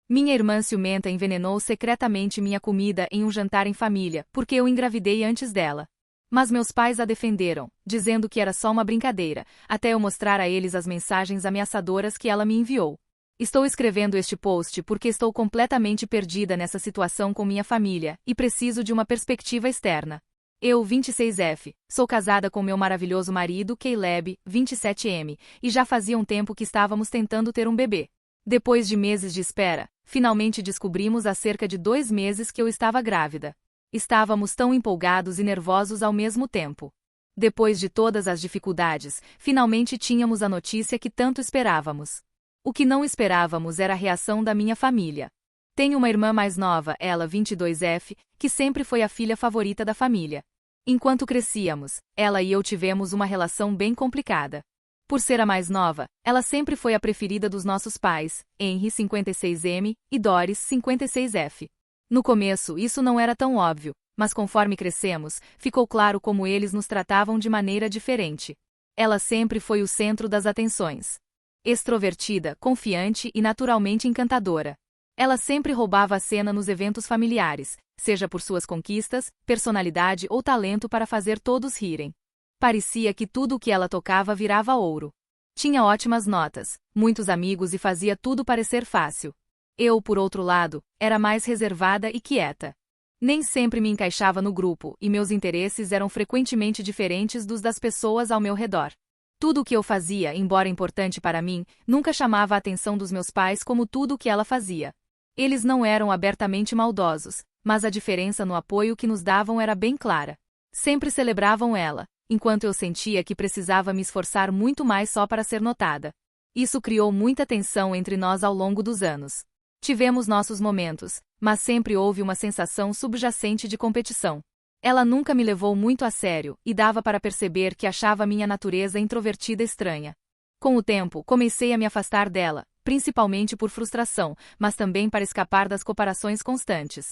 Minha irmã ciumenta envenenou secretamente minha comida em um jantar em família, porque eu engravidei antes dela. Mas meus pais a defenderam, dizendo que era só uma brincadeira, até eu mostrar a eles as mensagens ameaçadoras que ela me enviou. Estou escrevendo este post porque estou completamente perdida nessa situação com minha família, e preciso de uma perspectiva externa. Eu, 26F, sou casada com meu maravilhoso marido, Caleb, 27M, e já fazia um tempo que estávamos tentando ter um bebê. Depois de meses de espera, finalmente descobrimos há cerca de 2 meses que eu estava grávida. Estávamos tão empolgados e nervosos ao mesmo tempo. Depois de todas as dificuldades, finalmente tínhamos a notícia que tanto esperávamos. O que não esperávamos era a reação da minha família. Tenho uma irmã mais nova, ela 22F, que sempre foi a filha favorita da família. Enquanto crescíamos, ela e eu tivemos uma relação bem complicada. Por ser a mais nova, ela sempre foi a preferida dos nossos pais, Henry 56M e Doris 56F. No começo isso não era tão óbvio, mas conforme crescemos, ficou claro como eles nos tratavam de maneira diferente. Ela sempre foi o centro das atenções. Extrovertida, confiante e naturalmente encantadora. Ela sempre roubava a cena nos eventos familiares, seja por suas conquistas, personalidade ou talento para fazer todos rirem. Parecia que tudo o que ela tocava virava ouro. Tinha ótimas notas, muitos amigos e fazia tudo parecer fácil. Eu, por outro lado, era mais reservada e quieta. Nem sempre me encaixava no grupo, e meus interesses eram frequentemente diferentes dos das pessoas ao meu redor. Tudo o que eu fazia, embora importante para mim, nunca chamava a atenção dos meus pais como tudo o que ela fazia. Eles não eram abertamente maldosos, mas a diferença no apoio que nos davam era bem clara. Sempre celebravam ela, enquanto eu sentia que precisava me esforçar muito mais só para ser notada. Isso criou muita tensão entre nós ao longo dos anos. Tivemos nossos momentos, mas sempre houve uma sensação subjacente de competição. Ela nunca me levou muito a sério, e dava para perceber que achava minha natureza introvertida estranha. Com o tempo, comecei a me afastar dela, principalmente por frustração, mas também para escapar das comparações constantes.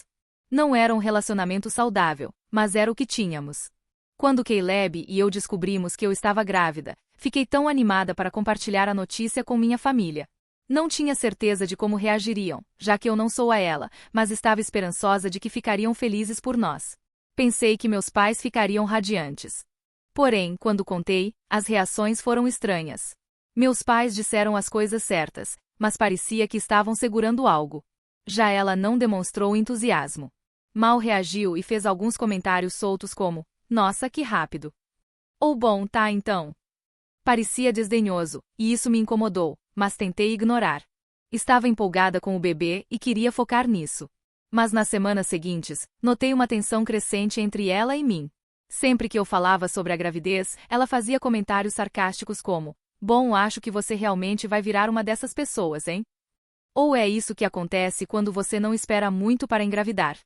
Não era um relacionamento saudável, mas era o que tínhamos. Quando Caleb e eu descobrimos que eu estava grávida, fiquei tão animada para compartilhar a notícia com minha família. Não tinha certeza de como reagiriam, já que eu não sou a ela, mas estava esperançosa de que ficariam felizes por nós. Pensei que meus pais ficariam radiantes. Porém, quando contei, as reações foram estranhas. Meus pais disseram as coisas certas, mas parecia que estavam segurando algo. Já ela não demonstrou entusiasmo. Mal reagiu e fez alguns comentários soltos como, "Nossa, que rápido." Ou bom, tá então. Parecia desdenhoso, e isso me incomodou, mas tentei ignorar. Estava empolgada com o bebê e queria focar nisso. Mas nas semanas seguintes, notei uma tensão crescente entre ela e mim. Sempre que eu falava sobre a gravidez, ela fazia comentários sarcásticos como, "Bom, acho que você realmente vai virar uma dessas pessoas, hein?" Ou é isso que acontece quando você não espera muito para engravidar.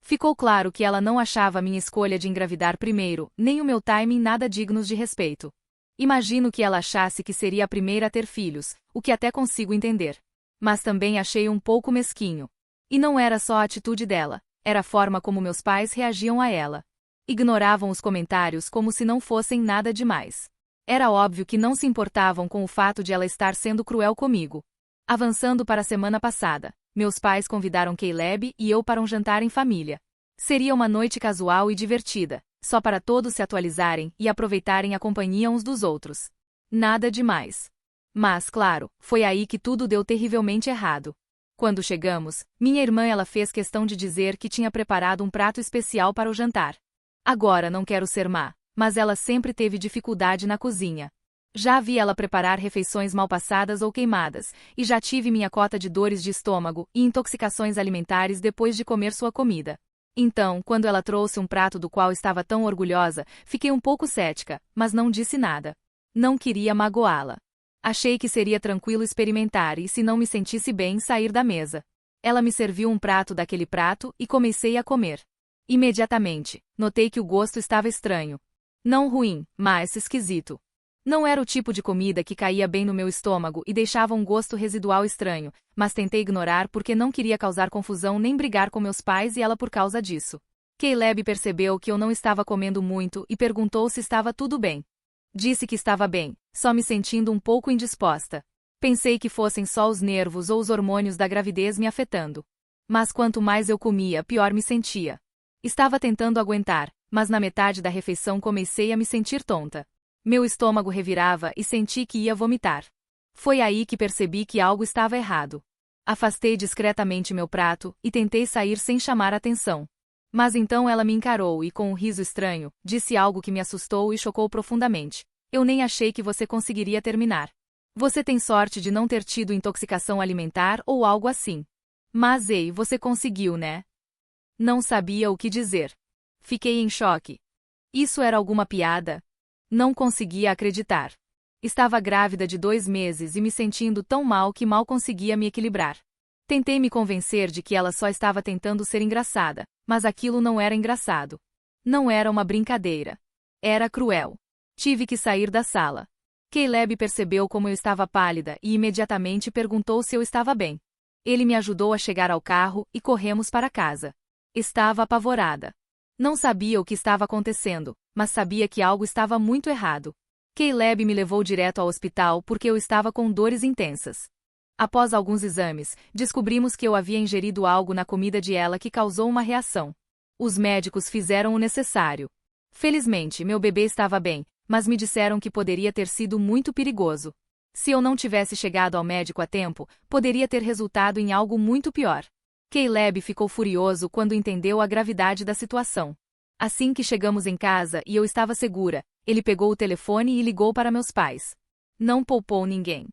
Ficou claro que ela não achava minha escolha de engravidar primeiro, nem o meu timing nada dignos de respeito. Imagino que ela achasse que seria a primeira a ter filhos, o que até consigo entender. Mas também achei um pouco mesquinho. E não era só a atitude dela, era a forma como meus pais reagiam a ela. Ignoravam os comentários como se não fossem nada demais. Era óbvio que não se importavam com o fato de ela estar sendo cruel comigo. Avançando para a semana passada, meus pais convidaram Caleb e eu para um jantar em família. Seria uma noite casual e divertida, só para todos se atualizarem e aproveitarem a companhia uns dos outros. Nada demais. Mas, claro, foi aí que tudo deu terrivelmente errado. Quando chegamos, minha irmã ela fez questão de dizer que tinha preparado um prato especial para o jantar. Agora não quero ser má, mas ela sempre teve dificuldade na cozinha. Já vi ela preparar refeições mal passadas ou queimadas, e já tive minha cota de dores de estômago e intoxicações alimentares depois de comer sua comida. Então, quando ela trouxe um prato do qual estava tão orgulhosa, fiquei um pouco cética, mas não disse nada. Não queria magoá-la. Achei que seria tranquilo experimentar e, se não me sentisse bem, sair da mesa. Ela me serviu um prato daquele prato e comecei a comer. Imediatamente, notei que o gosto estava estranho. Não ruim, mas esquisito. Não era o tipo de comida que caía bem no meu estômago e deixava um gosto residual estranho, mas tentei ignorar porque não queria causar confusão nem brigar com meus pais e ela por causa disso. Caleb percebeu que eu não estava comendo muito e perguntou se estava tudo bem. Disse que estava bem, só me sentindo um pouco indisposta. Pensei que fossem só os nervos ou os hormônios da gravidez me afetando. Mas quanto mais eu comia, pior me sentia. Estava tentando aguentar, mas na metade da refeição comecei a me sentir tonta. Meu estômago revirava e senti que ia vomitar. Foi aí que percebi que algo estava errado. Afastei discretamente meu prato e tentei sair sem chamar atenção. Mas então ela me encarou e, com um riso estranho, disse algo que me assustou e chocou profundamente. Eu nem achei que você conseguiria terminar. Você tem sorte de não ter tido intoxicação alimentar ou algo assim. Mas ei, você conseguiu, né? Não sabia o que dizer. Fiquei em choque. Isso era alguma piada? Não conseguia acreditar. Estava grávida de 2 meses e me sentindo tão mal que mal conseguia me equilibrar. Tentei me convencer de que ela só estava tentando ser engraçada, mas aquilo não era engraçado. Não era uma brincadeira. Era cruel. Tive que sair da sala. Caleb percebeu como eu estava pálida e imediatamente perguntou se eu estava bem. Ele me ajudou a chegar ao carro e corremos para casa. Estava apavorada. Não sabia o que estava acontecendo, mas sabia que algo estava muito errado. Caleb me levou direto ao hospital porque eu estava com dores intensas. Após alguns exames, descobrimos que eu havia ingerido algo na comida de ela que causou uma reação. Os médicos fizeram o necessário. Felizmente, meu bebê estava bem, mas me disseram que poderia ter sido muito perigoso. Se eu não tivesse chegado ao médico a tempo, poderia ter resultado em algo muito pior. Caleb ficou furioso quando entendeu a gravidade da situação. Assim que chegamos em casa e eu estava segura, ele pegou o telefone e ligou para meus pais. Não poupou ninguém.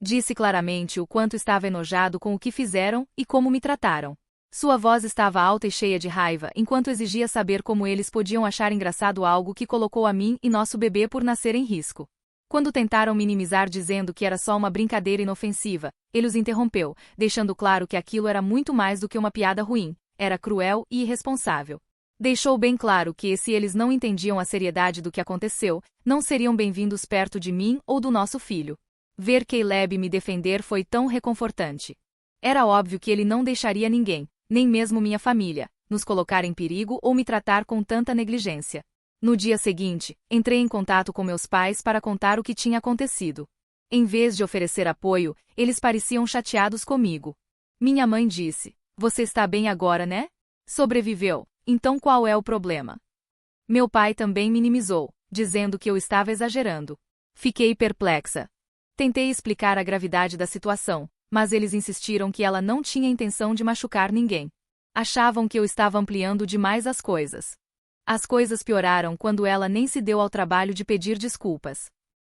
Disse claramente o quanto estava enojado com o que fizeram e como me trataram. Sua voz estava alta e cheia de raiva enquanto exigia saber como eles podiam achar engraçado algo que colocou a mim e nosso bebê por nascer em risco. Quando tentaram minimizar dizendo que era só uma brincadeira inofensiva, ele os interrompeu, deixando claro que aquilo era muito mais do que uma piada ruim, era cruel e irresponsável. Deixou bem claro que se eles não entendiam a seriedade do que aconteceu, não seriam bem-vindos perto de mim ou do nosso filho. Ver Caleb me defender foi tão reconfortante. Era óbvio que ele não deixaria ninguém, nem mesmo minha família, nos colocar em perigo ou me tratar com tanta negligência. No dia seguinte, entrei em contato com meus pais para contar o que tinha acontecido. Em vez de oferecer apoio, eles pareciam chateados comigo. Minha mãe disse: "Você está bem agora, né? Sobreviveu, então qual é o problema?" Meu pai também minimizou, dizendo que eu estava exagerando. Fiquei perplexa. Tentei explicar a gravidade da situação, mas eles insistiram que ela não tinha intenção de machucar ninguém. Achavam que eu estava ampliando demais as coisas. As coisas pioraram quando ela nem se deu ao trabalho de pedir desculpas.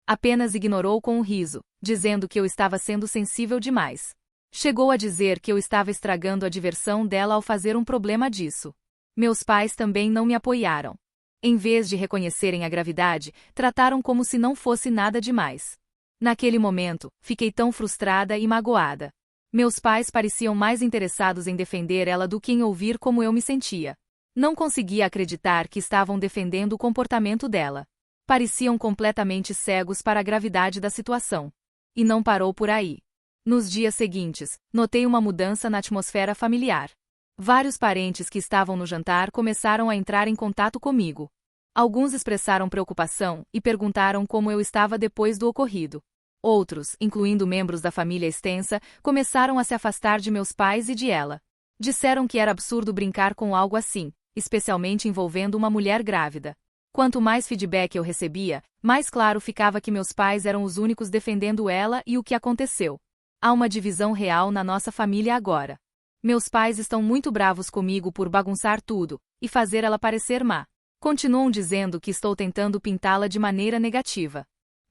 Apenas ignorou com um riso, dizendo que eu estava sendo sensível demais. Chegou a dizer que eu estava estragando a diversão dela ao fazer um problema disso. Meus pais também não me apoiaram. Em vez de reconhecerem a gravidade, trataram como se não fosse nada demais. Naquele momento, fiquei tão frustrada e magoada. Meus pais pareciam mais interessados em defender ela do que em ouvir como eu me sentia. Não conseguia acreditar que estavam defendendo o comportamento dela. Pareciam completamente cegos para a gravidade da situação. E não parou por aí. Nos dias seguintes, notei uma mudança na atmosfera familiar. Vários parentes que estavam no jantar começaram a entrar em contato comigo. Alguns expressaram preocupação e perguntaram como eu estava depois do ocorrido. Outros, incluindo membros da família extensa, começaram a se afastar de meus pais e de ela. Disseram que era absurdo brincar com algo assim, especialmente envolvendo uma mulher grávida. Quanto mais feedback eu recebia, mais claro ficava que meus pais eram os únicos defendendo ela e o que aconteceu. Há uma divisão real na nossa família agora. Meus pais estão muito bravos comigo por bagunçar tudo e fazer ela parecer má. Continuam dizendo que estou tentando pintá-la de maneira negativa.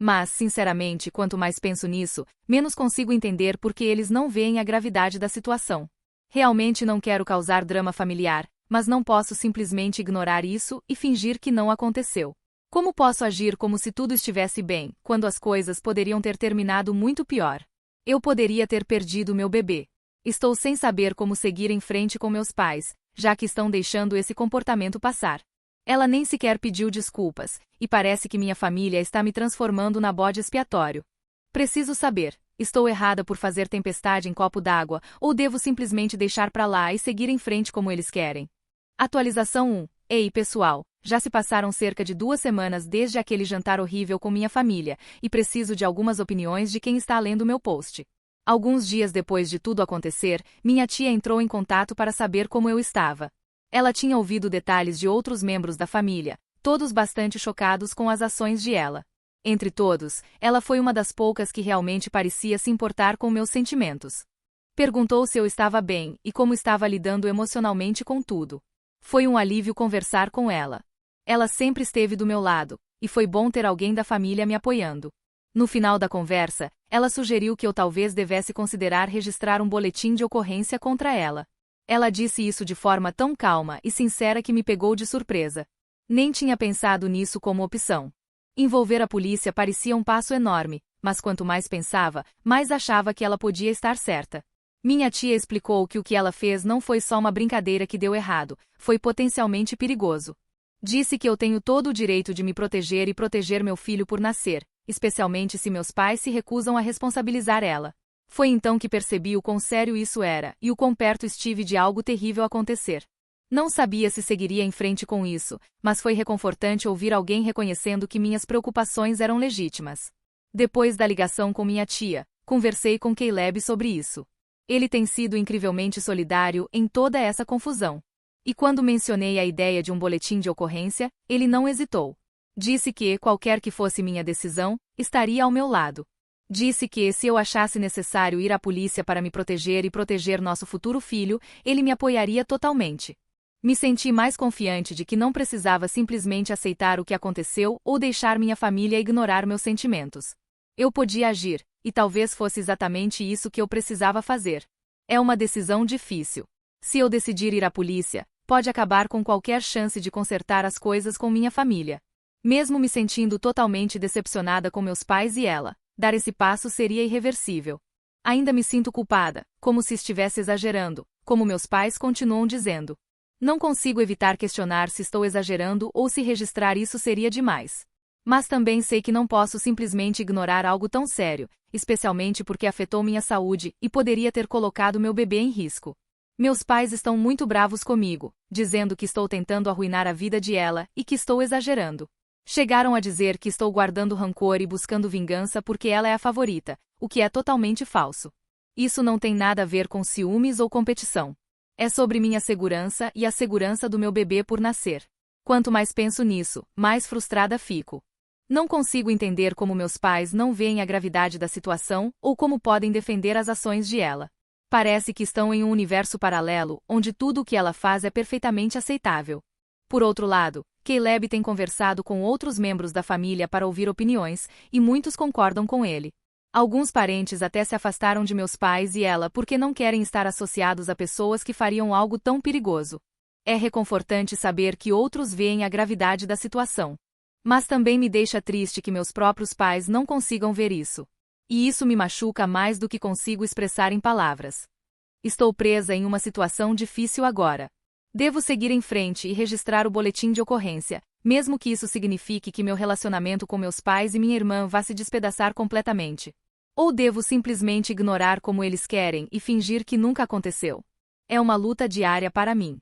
Mas, sinceramente, quanto mais penso nisso, menos consigo entender por que eles não veem a gravidade da situação. Realmente não quero causar drama familiar, mas não posso simplesmente ignorar isso e fingir que não aconteceu. Como posso agir como se tudo estivesse bem, quando as coisas poderiam ter terminado muito pior? Eu poderia ter perdido meu bebê. Estou sem saber como seguir em frente com meus pais, já que estão deixando esse comportamento passar. Ela nem sequer pediu desculpas, e parece que minha família está me transformando na bode expiatório. Preciso saber, estou errada por fazer tempestade em copo d'água, ou devo simplesmente deixar pra lá e seguir em frente como eles querem? Atualização 1. Ei, pessoal, Já se passaram cerca de 2 semanas desde aquele jantar horrível com minha família, e preciso de algumas opiniões de quem está lendo meu post. Alguns dias depois de tudo acontecer, minha tia entrou em contato para saber como eu estava. Ela tinha ouvido detalhes de outros membros da família, todos bastante chocados com as ações de ela. Entre todos, ela foi uma das poucas que realmente parecia se importar com meus sentimentos. Perguntou se eu estava bem e como estava lidando emocionalmente com tudo. Foi um alívio conversar com ela. Ela sempre esteve do meu lado, e foi bom ter alguém da família me apoiando. No final da conversa, ela sugeriu que eu talvez devesse considerar registrar um boletim de ocorrência contra ela. Ela disse isso de forma tão calma e sincera que me pegou de surpresa. Nem tinha pensado nisso como opção. Envolver a polícia parecia um passo enorme, mas quanto mais pensava, mais achava que ela podia estar certa. Minha tia explicou que o que ela fez não foi só uma brincadeira que deu errado, foi potencialmente perigoso. Disse que eu tenho todo o direito de me proteger e proteger meu filho por nascer, especialmente se meus pais se recusam a responsabilizar ela. Foi então que percebi o quão sério isso era e o quão perto estive de algo terrível acontecer. Não sabia se seguiria em frente com isso, mas foi reconfortante ouvir alguém reconhecendo que minhas preocupações eram legítimas. Depois da ligação com minha tia, conversei com Caleb sobre isso. Ele tem sido incrivelmente solidário em toda essa confusão. E quando mencionei a ideia de um boletim de ocorrência, ele não hesitou. Disse que, qualquer que fosse minha decisão, estaria ao meu lado. Disse que, se eu achasse necessário ir à polícia para me proteger e proteger nosso futuro filho, ele me apoiaria totalmente. Me senti mais confiante de que não precisava simplesmente aceitar o que aconteceu ou deixar minha família ignorar meus sentimentos. Eu podia agir, e talvez fosse exatamente isso que eu precisava fazer. É uma decisão difícil. Se eu decidir ir à polícia, pode acabar com qualquer chance de consertar as coisas com minha família. Mesmo me sentindo totalmente decepcionada com meus pais e ela, dar esse passo seria irreversível. Ainda me sinto culpada, como se estivesse exagerando, como meus pais continuam dizendo. Não consigo evitar questionar se estou exagerando ou se registrar isso seria demais. Mas também sei que não posso simplesmente ignorar algo tão sério, especialmente porque afetou minha saúde e poderia ter colocado meu bebê em risco. Meus pais estão muito bravos comigo, dizendo que estou tentando arruinar a vida de ela e que estou exagerando. Chegaram a dizer que estou guardando rancor e buscando vingança porque ela é a favorita, o que é totalmente falso. Isso não tem nada a ver com ciúmes ou competição. É sobre minha segurança e a segurança do meu bebê por nascer. Quanto mais penso nisso, mais frustrada fico. Não consigo entender como meus pais não veem a gravidade da situação ou como podem defender as ações de ela. Parece que estão em um universo paralelo, onde tudo o que ela faz é perfeitamente aceitável. Por outro lado, Caleb tem conversado com outros membros da família para ouvir opiniões, e muitos concordam com ele. Alguns parentes até se afastaram de meus pais e ela porque não querem estar associados a pessoas que fariam algo tão perigoso. É reconfortante saber que outros veem a gravidade da situação. Mas também me deixa triste que meus próprios pais não consigam ver isso. E isso me machuca mais do que consigo expressar em palavras. Estou presa em uma situação difícil agora. Devo seguir em frente e registrar o boletim de ocorrência, mesmo que isso signifique que meu relacionamento com meus pais e minha irmã vá se despedaçar completamente. Ou devo simplesmente ignorar como eles querem e fingir que nunca aconteceu? É uma luta diária para mim.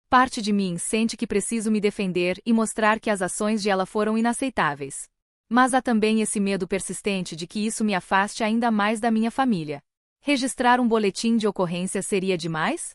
Parte de mim sente que preciso me defender e mostrar que as ações de ela foram inaceitáveis. Mas há também esse medo persistente de que isso me afaste ainda mais da minha família. Registrar um boletim de ocorrência seria demais?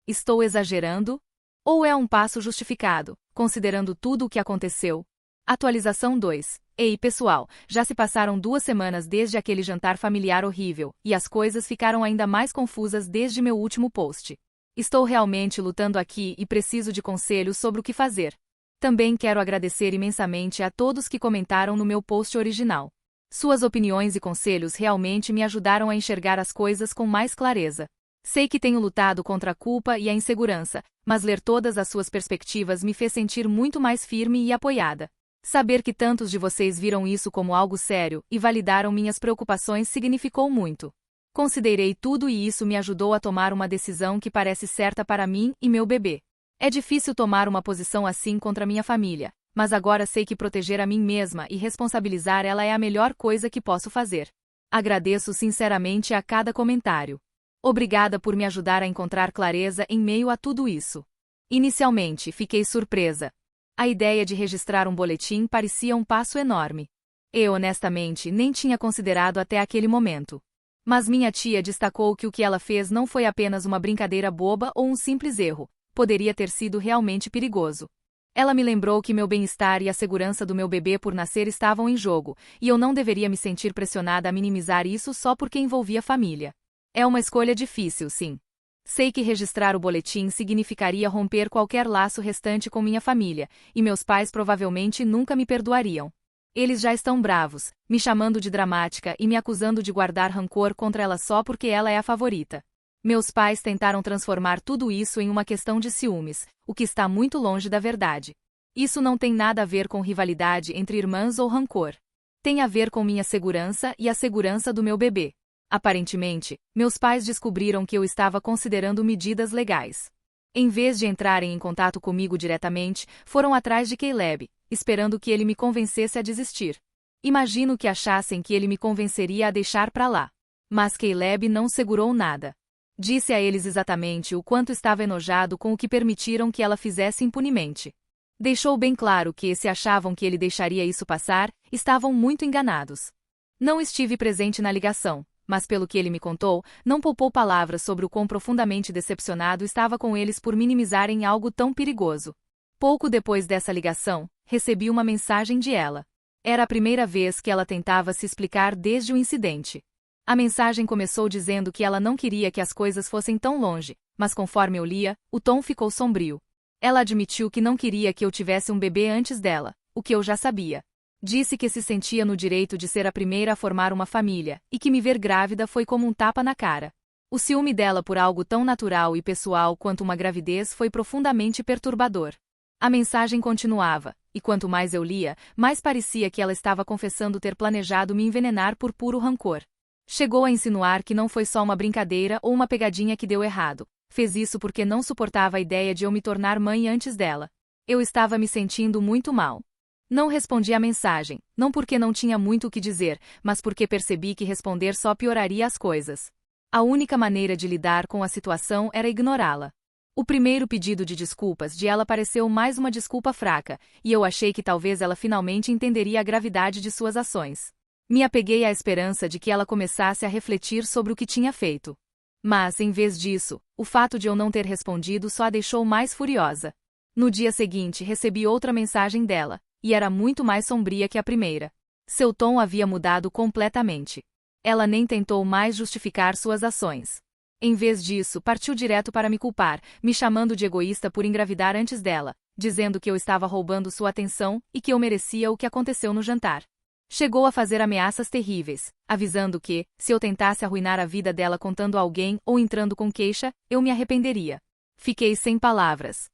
Estou exagerando? Ou é um passo justificado, considerando tudo o que aconteceu? Atualização 2. Ei, pessoal, já se passaram 2 semanas desde aquele jantar familiar horrível, e as coisas ficaram ainda mais confusas desde meu último post. Estou realmente lutando aqui e preciso de conselhos sobre o que fazer. Também quero agradecer imensamente a todos que comentaram no meu post original. Suas opiniões e conselhos realmente me ajudaram a enxergar as coisas com mais clareza. Sei que tenho lutado contra a culpa e a insegurança, mas ler todas as suas perspectivas me fez sentir muito mais firme e apoiada. Saber que tantos de vocês viram isso como algo sério e validaram minhas preocupações significou muito. Considerei tudo e isso me ajudou a tomar uma decisão que parece certa para mim e meu bebê. É difícil tomar uma posição assim contra minha família, mas agora sei que proteger a mim mesma e responsabilizar ela é a melhor coisa que posso fazer. Agradeço sinceramente a cada comentário. Obrigada por me ajudar a encontrar clareza em meio a tudo isso. Inicialmente, fiquei surpresa. A ideia de registrar um boletim parecia um passo enorme. Eu, honestamente, nem tinha considerado até aquele momento. Mas minha tia destacou que o que ela fez não foi apenas uma brincadeira boba ou um simples erro, poderia ter sido realmente perigoso. Ela me lembrou que meu bem-estar e a segurança do meu bebê por nascer estavam em jogo, e eu não deveria me sentir pressionada a minimizar isso só porque envolvia a família. É uma escolha difícil, sim. Sei que registrar o boletim significaria romper qualquer laço restante com minha família, e meus pais provavelmente nunca me perdoariam. Eles já estão bravos, me chamando de dramática e me acusando de guardar rancor contra ela só porque ela é a favorita. Meus pais tentaram transformar tudo isso em uma questão de ciúmes, o que está muito longe da verdade. Isso não tem nada a ver com rivalidade entre irmãs ou rancor. Tem a ver com minha segurança e a segurança do meu bebê. Aparentemente, meus pais descobriram que eu estava considerando medidas legais. Em vez de entrarem em contato comigo diretamente, foram atrás de Caleb, esperando que ele me convencesse a desistir. Imagino que achassem que ele me convenceria a deixar pra lá. Mas Caleb não segurou nada. Disse a eles exatamente o quanto estava enojado com o que permitiram que ela fizesse impunemente. Deixou bem claro que, se achavam que ele deixaria isso passar, estavam muito enganados. Não estive presente na ligação, mas pelo que ele me contou, não poupou palavras sobre o quão profundamente decepcionado estava com eles por minimizarem algo tão perigoso. Pouco depois dessa ligação, recebi uma mensagem de ela. Era a primeira vez que ela tentava se explicar desde o incidente. A mensagem começou dizendo que ela não queria que as coisas fossem tão longe, mas conforme eu lia, o tom ficou sombrio. Ela admitiu que não queria que eu tivesse um bebê antes dela, o que eu já sabia. Disse que se sentia no direito de ser a primeira a formar uma família, e que me ver grávida foi como um tapa na cara. O ciúme dela por algo tão natural e pessoal quanto uma gravidez foi profundamente perturbador. A mensagem continuava, e quanto mais eu lia, mais parecia que ela estava confessando ter planejado me envenenar por puro rancor. Chegou a insinuar que não foi só uma brincadeira ou uma pegadinha que deu errado. Fez isso porque não suportava a ideia de eu me tornar mãe antes dela. Eu estava me sentindo muito mal. Não respondi à mensagem, não porque não tinha muito o que dizer, mas porque percebi que responder só pioraria as coisas. A única maneira de lidar com a situação era ignorá-la. O primeiro pedido de desculpas de ela pareceu mais uma desculpa fraca, e eu achei que talvez ela finalmente entenderia a gravidade de suas ações. Me apeguei à esperança de que ela começasse a refletir sobre o que tinha feito. Mas, em vez disso, o fato de eu não ter respondido só a deixou mais furiosa. No dia seguinte recebi outra mensagem dela, e era muito mais sombria que a primeira. Seu tom havia mudado completamente. Ela nem tentou mais justificar suas ações. Em vez disso, partiu direto para me culpar, me chamando de egoísta por engravidar antes dela, dizendo que eu estava roubando sua atenção e que eu merecia o que aconteceu no jantar. Chegou a fazer ameaças terríveis, avisando que, se eu tentasse arruinar a vida dela contando a alguém ou entrando com queixa, eu me arrependeria. Fiquei sem palavras.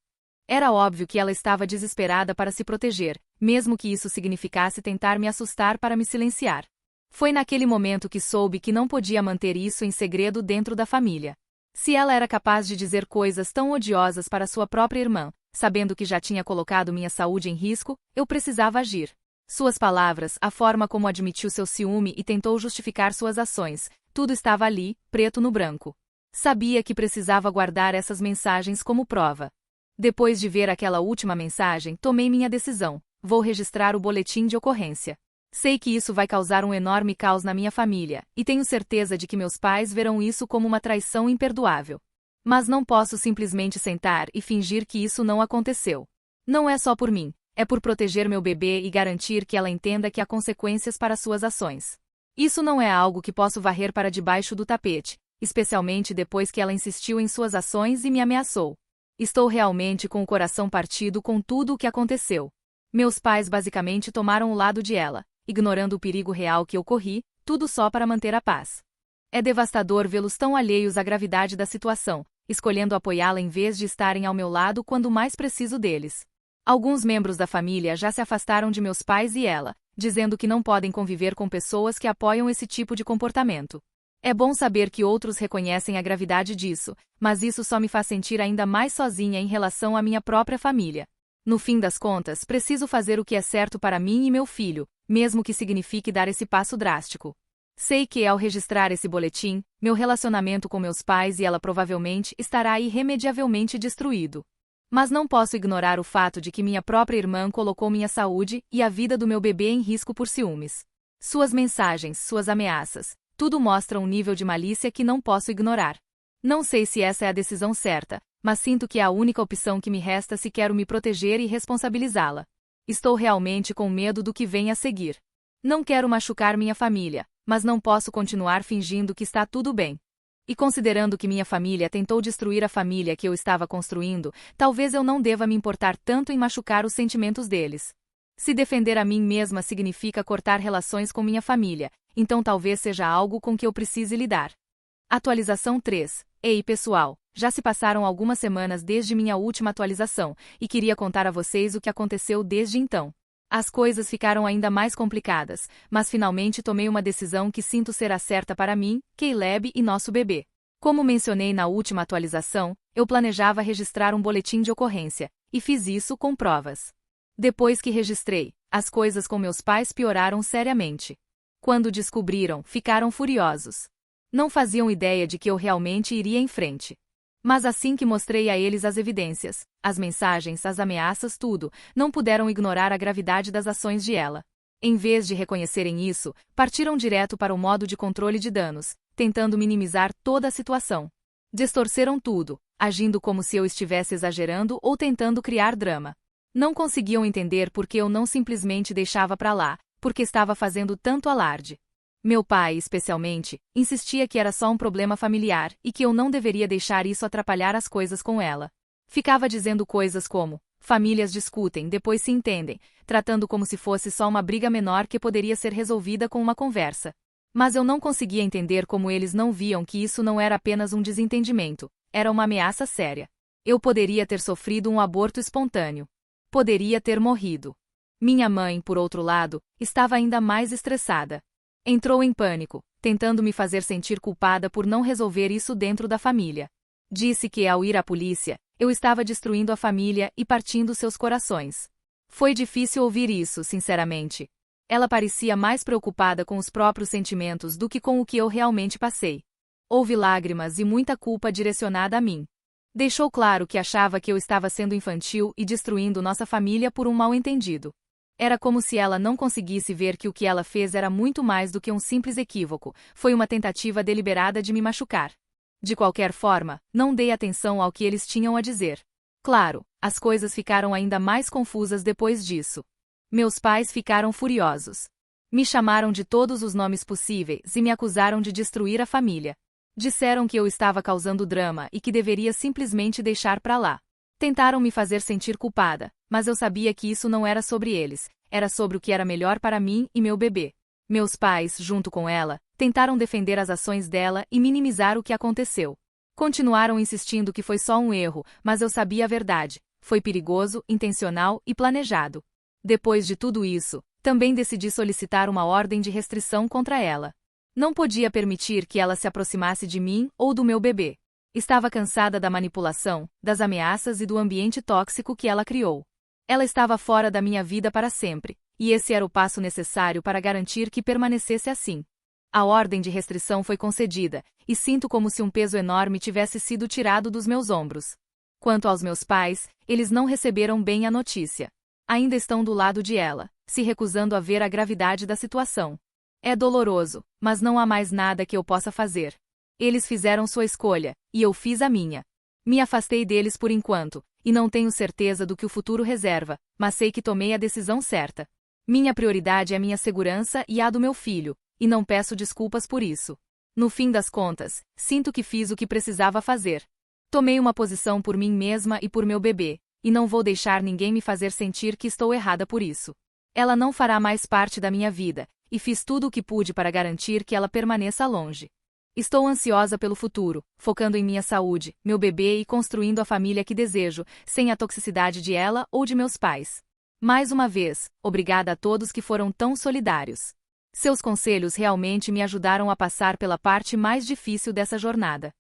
Era óbvio que ela estava desesperada para se proteger, mesmo que isso significasse tentar me assustar para me silenciar. Foi naquele momento que soube que não podia manter isso em segredo dentro da família. Se ela era capaz de dizer coisas tão odiosas para sua própria irmã, sabendo que já tinha colocado minha saúde em risco, eu precisava agir. Suas palavras, a forma como admitiu seu ciúme e tentou justificar suas ações, tudo estava ali, preto no branco. Sabia que precisava guardar essas mensagens como prova. Depois de ver aquela última mensagem, tomei minha decisão. Vou registrar o boletim de ocorrência. Sei que isso vai causar um enorme caos na minha família, e tenho certeza de que meus pais verão isso como uma traição imperdoável. Mas não posso simplesmente sentar e fingir que isso não aconteceu. Não é só por mim. É por proteger meu bebê e garantir que ela entenda que há consequências para suas ações. Isso não é algo que posso varrer para debaixo do tapete, especialmente depois que ela insistiu em suas ações e me ameaçou. Estou realmente com o coração partido com tudo o que aconteceu. Meus pais basicamente tomaram o lado de ela, ignorando o perigo real que eu corri, tudo só para manter a paz. É devastador vê-los tão alheios à gravidade da situação, escolhendo apoiá-la em vez de estarem ao meu lado quando mais preciso deles. Alguns membros da família já se afastaram de meus pais e ela, dizendo que não podem conviver com pessoas que apoiam esse tipo de comportamento. É bom saber que outros reconhecem a gravidade disso, mas isso só me faz sentir ainda mais sozinha em relação à minha própria família. No fim das contas, preciso fazer o que é certo para mim e meu filho, mesmo que signifique dar esse passo drástico. Sei que, ao registrar esse boletim, meu relacionamento com meus pais e ela provavelmente estará irremediavelmente destruído. Mas não posso ignorar o fato de que minha própria irmã colocou minha saúde e a vida do meu bebê em risco por ciúmes. Suas mensagens, suas ameaças, tudo mostra um nível de malícia que não posso ignorar. Não sei se essa é a decisão certa, mas sinto que é a única opção que me resta se quero me proteger e responsabilizá-la. Estou realmente com medo do que vem a seguir. Não quero machucar minha família, mas não posso continuar fingindo que está tudo bem. E considerando que minha família tentou destruir a família que eu estava construindo, talvez eu não deva me importar tanto em machucar os sentimentos deles. Se defender a mim mesma significa cortar relações com minha família, então talvez seja algo com que eu precise lidar. Atualização 3. Ei, pessoal, já se passaram algumas semanas desde minha última atualização, e queria contar a vocês o que aconteceu desde então. As coisas ficaram ainda mais complicadas, mas finalmente tomei uma decisão que sinto ser a certa para mim, Caleb e nosso bebê. Como mencionei na última atualização, eu planejava registrar um boletim de ocorrência, e fiz isso com provas. Depois que registrei, as coisas com meus pais pioraram seriamente. Quando descobriram, ficaram furiosos. Não faziam ideia de que eu realmente iria em frente. Mas assim que mostrei a eles as evidências, as mensagens, as ameaças, tudo, não puderam ignorar a gravidade das ações de ela. Em vez de reconhecerem isso, partiram direto para o modo de controle de danos, tentando minimizar toda a situação. Distorceram tudo, agindo como se eu estivesse exagerando ou tentando criar drama. Não conseguiam entender por que eu não simplesmente deixava pra lá, porque estava fazendo tanto alarde. Meu pai, especialmente, insistia que era só um problema familiar e que eu não deveria deixar isso atrapalhar as coisas com ela. Ficava dizendo coisas como: famílias discutem, depois se entendem, tratando como se fosse só uma briga menor que poderia ser resolvida com uma conversa. Mas eu não conseguia entender como eles não viam que isso não era apenas um desentendimento, era uma ameaça séria. Eu poderia ter sofrido um aborto espontâneo. Poderia ter morrido. Minha mãe, por outro lado, estava ainda mais estressada. Entrou em pânico, tentando me fazer sentir culpada por não resolver isso dentro da família. Disse que, ao ir à polícia, eu estava destruindo a família e partindo seus corações. Foi difícil ouvir isso, sinceramente. Ela parecia mais preocupada com os próprios sentimentos do que com o que eu realmente passei. Houve lágrimas e muita culpa direcionada a mim. Deixou claro que achava que eu estava sendo infantil e destruindo nossa família por um mal-entendido. Era como se ela não conseguisse ver que o que ela fez era muito mais do que um simples equívoco, foi uma tentativa deliberada de me machucar. De qualquer forma, não dei atenção ao que eles tinham a dizer. Claro, as coisas ficaram ainda mais confusas depois disso. Meus pais ficaram furiosos. Me chamaram de todos os nomes possíveis e me acusaram de destruir a família. Disseram que eu estava causando drama e que deveria simplesmente deixar pra lá. Tentaram me fazer sentir culpada, mas eu sabia que isso não era sobre eles, era sobre o que era melhor para mim e meu bebê. Meus pais, junto com ela, tentaram defender as ações dela e minimizar o que aconteceu. Continuaram insistindo que foi só um erro, mas eu sabia a verdade. Foi perigoso, intencional e planejado. Depois de tudo isso, também decidi solicitar uma ordem de restrição contra ela. Não podia permitir que ela se aproximasse de mim ou do meu bebê. Estava cansada da manipulação, das ameaças e do ambiente tóxico que ela criou. Ela estava fora da minha vida para sempre, e esse era o passo necessário para garantir que permanecesse assim. A ordem de restrição foi concedida, e sinto como se um peso enorme tivesse sido tirado dos meus ombros. Quanto aos meus pais, eles não receberam bem a notícia. Ainda estão do lado de ela, se recusando a ver a gravidade da situação. É doloroso, mas não há mais nada que eu possa fazer. Eles fizeram sua escolha, e eu fiz a minha. Me afastei deles por enquanto, e não tenho certeza do que o futuro reserva, mas sei que tomei a decisão certa. Minha prioridade é minha segurança e a do meu filho, e não peço desculpas por isso. No fim das contas, sinto que fiz o que precisava fazer. Tomei uma posição por mim mesma e por meu bebê, e não vou deixar ninguém me fazer sentir que estou errada por isso. Ela não fará mais parte da minha vida, e fiz tudo o que pude para garantir que ela permaneça longe. Estou ansiosa pelo futuro, focando em minha saúde, meu bebê e construindo a família que desejo, sem a toxicidade de ela ou de meus pais. Mais uma vez, obrigada a todos que foram tão solidários. Seus conselhos realmente me ajudaram a passar pela parte mais difícil dessa jornada.